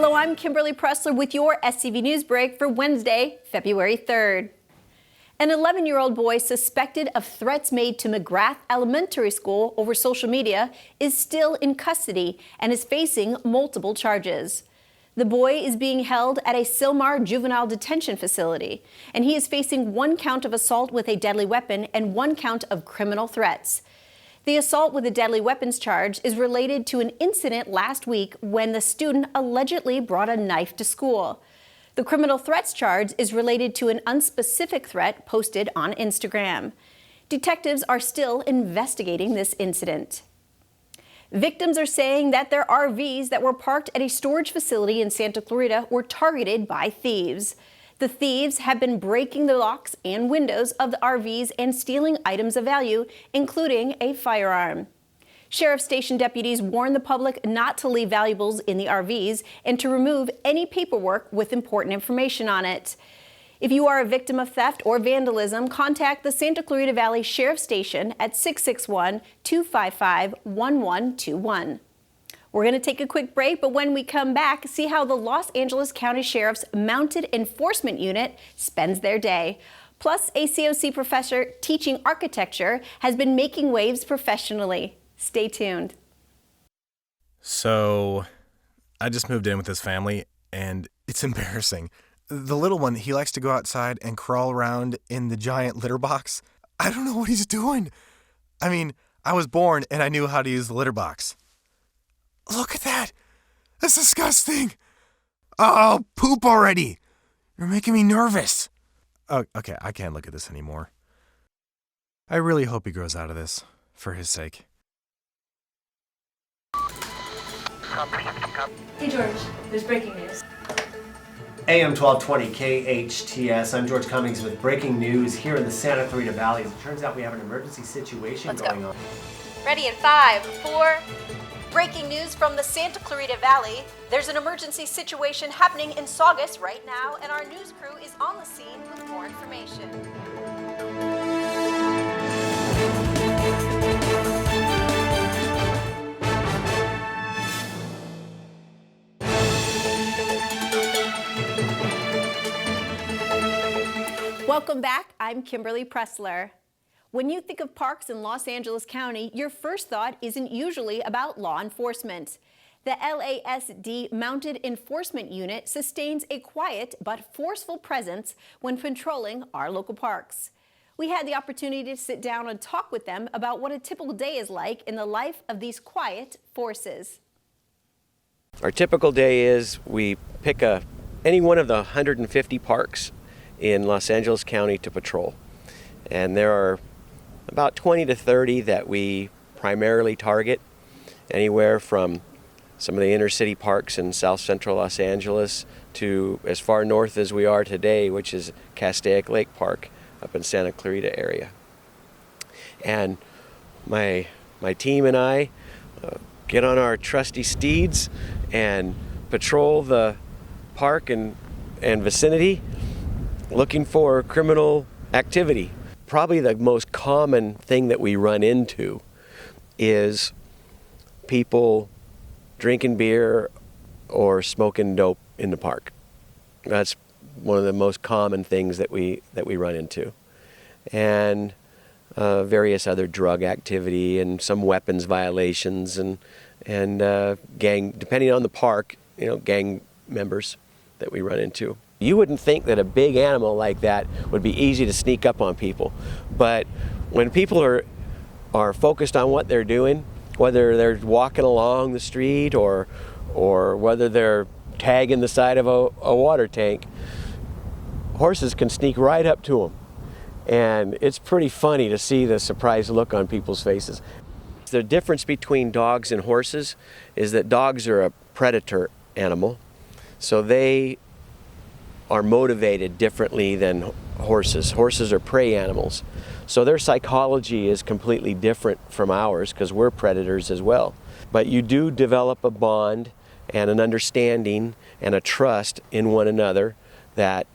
Hello, I'm Kimberly Pressler with your SCV NewsBreak for Wednesday, February 3rd. An 11-year-old boy suspected of threats made to McGrath Elementary School over social media is still in custody and is facing multiple charges. The boy is being held at a Sylmar juvenile detention facility, and he is facing 1 count of assault with a deadly weapon and 1 count of criminal threats. The assault with a deadly weapons charge is related to an incident last week when the student allegedly brought a knife to school. The criminal threats charge is related to an unspecific threat posted on Instagram. Detectives are still investigating this incident. Victims are saying that their RVs that were parked at a storage facility in Santa Clarita were targeted by thieves. The thieves have been breaking the locks and windows of the RVs and stealing items of value, including a firearm. Sheriff Station deputies warn the public not to leave valuables in the RVs and to remove any paperwork with important information on it. If you are a victim of theft or vandalism, contact the Santa Clarita Valley Sheriff Station at 661-255-1121. We're going to take a quick break, but when we come back, see how the Los Angeles County Sheriff's Mounted Enforcement Unit spends their day. Plus, a COC professor teaching architecture has been making waves professionally. Stay tuned. So, I just moved in with this family, and it's embarrassing. The little one, he likes to go outside and crawl around in the giant litter box. I don't know what he's doing. I mean, I was born and I knew how to use the litter box. Look at that! That's disgusting! Oh, poop already! You're making me nervous. Oh, okay, I can't look at this anymore. I really hope he grows out of this, for his sake. Hey George, there's breaking news. AM 1220 KHTS. I'm George Cummings with breaking news here in the Santa Clarita Valley. It turns out we have an emergency situation going on. Ready in 5, 4. Breaking news from the Santa Clarita Valley. There's an emergency situation happening in Saugus right now, and our news crew is on the scene with more information. Welcome back. I'm Kimberly Pressler. When you think of parks in Los Angeles County, your first thought isn't usually about law enforcement. The LASD Mounted Enforcement Unit sustains a quiet but forceful presence when patrolling our local parks. We had the opportunity to sit down and talk with them about what a typical day is like in the life of these quiet forces. Our typical day is we pick any one of the 150 parks in Los Angeles County to patrol. And there are about 20 to 30 that we primarily target, anywhere from some of the inner city parks in south central Los Angeles to as far north as we are today, which is Castaic Lake Park up in Santa Clarita area. And my team and I get on our trusty steeds and patrol the park and vicinity looking for criminal activity. Probably the most common thing that we run into is people drinking beer or smoking dope in the park. That's one of the most common things that we run into. And various other drug activity and some weapons violations and gang, depending on the park, gang members that we run into. You wouldn't think that a big animal like that would be easy to sneak up on people, but when people are focused on what they're doing, whether they're walking along the street or whether they're tagging the side of a water tank, horses can sneak right up to them, and it's pretty funny to see the surprised look on people's faces. The difference between dogs and horses is that dogs are a predator animal, so they are motivated differently than horses. Horses are prey animals. So their psychology is completely different from ours because we're predators as well. But you do develop a bond and an understanding and a trust in one another that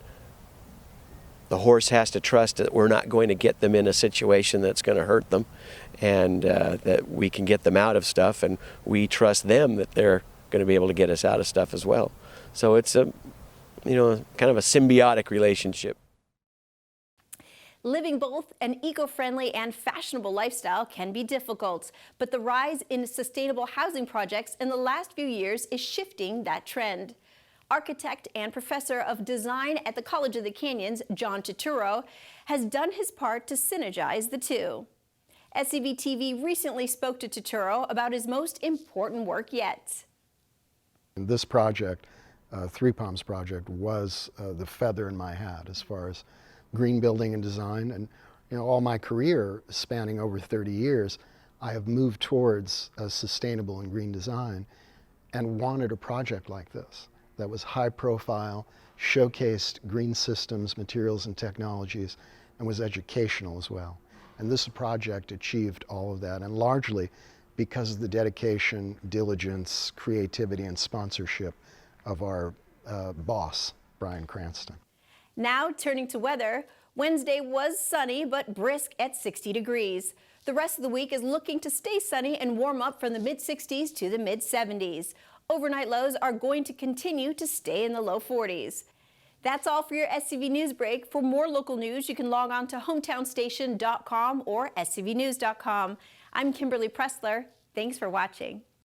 the horse has to trust that we're not going to get them in a situation that's going to hurt them, and that we can get them out of stuff, and we trust them that they're going to be able to get us out of stuff as well. So it's a, kind of a symbiotic relationship. Living both an eco-friendly and fashionable lifestyle can be difficult, but the rise in sustainable housing projects in the last few years is shifting that trend. Architect and professor of design at the College of the Canyons, John Turturro, has done his part to synergize the two. SCV TV recently spoke to Turturro about his most important work yet. This project, Three Palms project, was the feather in my hat as far as green building and design. And all my career, spanning over 30 years, I have moved towards sustainable and green design and wanted a project like this that was high profile, showcased green systems, materials, and technologies, and was educational as well. And this project achieved all of that, and largely because of the dedication, diligence, creativity, and sponsorship of our boss, Brian Cranston. Now turning to weather, Wednesday was sunny but brisk at 60 degrees. The rest of the week is looking to stay sunny and warm up from the mid-60s to the mid-70s. Overnight lows are going to continue to stay in the low 40s. That's all for your SCV News Break. For more local news, you can log on to hometownstation.com or scvnews.com. I'm Kimberly Pressler. Thanks for watching.